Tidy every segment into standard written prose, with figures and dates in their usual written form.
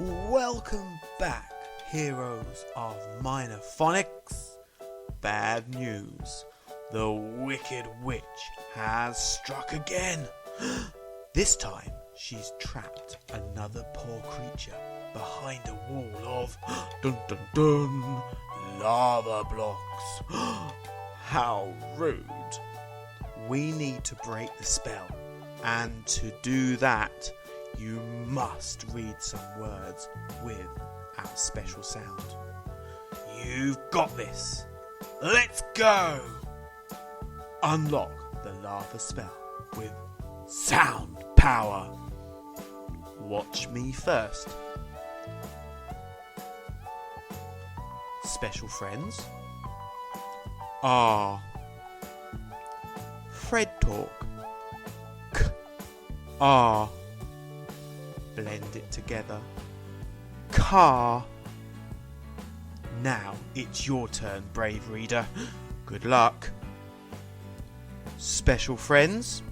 Welcome back, heroes of MinerPhonics. Bad news. The Wicked Witch has struck again. This time, she's trapped another poor creature behind a wall of dun dun dun lava blocks. How rude. We need to break the spell, and to do that, you must read some words with our special sound. You've got this. Let's go! Unlock the lava spell with sound power. Watch me first. Special friends are Fred talk. K R. Blend it together. Car. Now it's your turn, brave reader. Good luck. Special friends.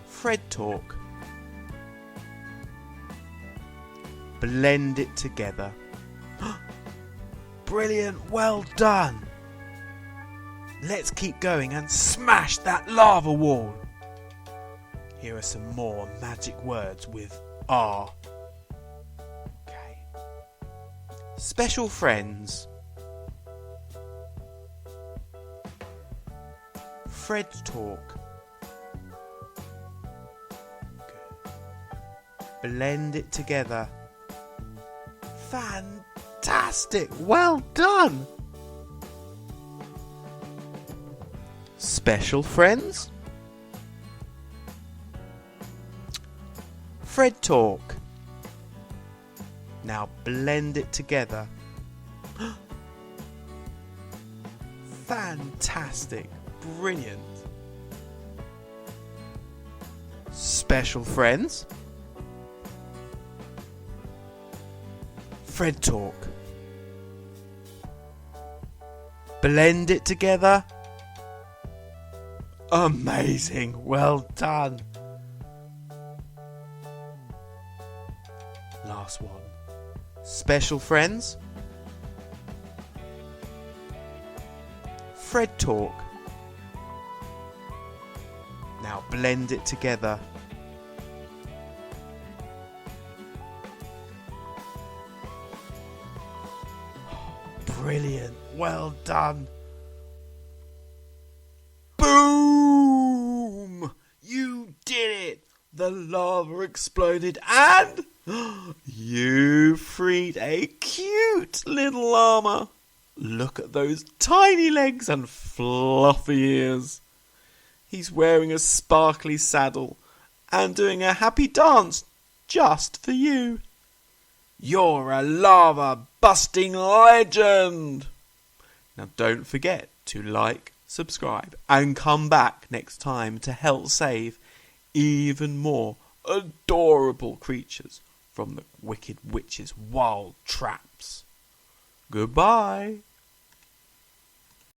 Fred talk. Blend it together. Brilliant, well done. Let's keep going and smash that lava wall. Here are some more magic words with R. Okay. Special friends. Fred talk. Good. Blend it together. Fantastic! Well done! Special friends. Fred talk. Now blend it together. Fantastic. Brilliant. Special friends. Fred talk. Blend it together. Amazing. Well done. Last one. Special friends. Fred talk. Now blend it together. Brilliant. Well done. Boom! You did it! The lava exploded and you freed a cute little llama. Look at those tiny legs and fluffy ears. He's wearing a sparkly saddle and doing a happy dance just for you. You're a lava-busting legend! Now don't forget to like, subscribe and come back next time to help save even more adorable creatures from the Wicked Witch's wild traps. Goodbye!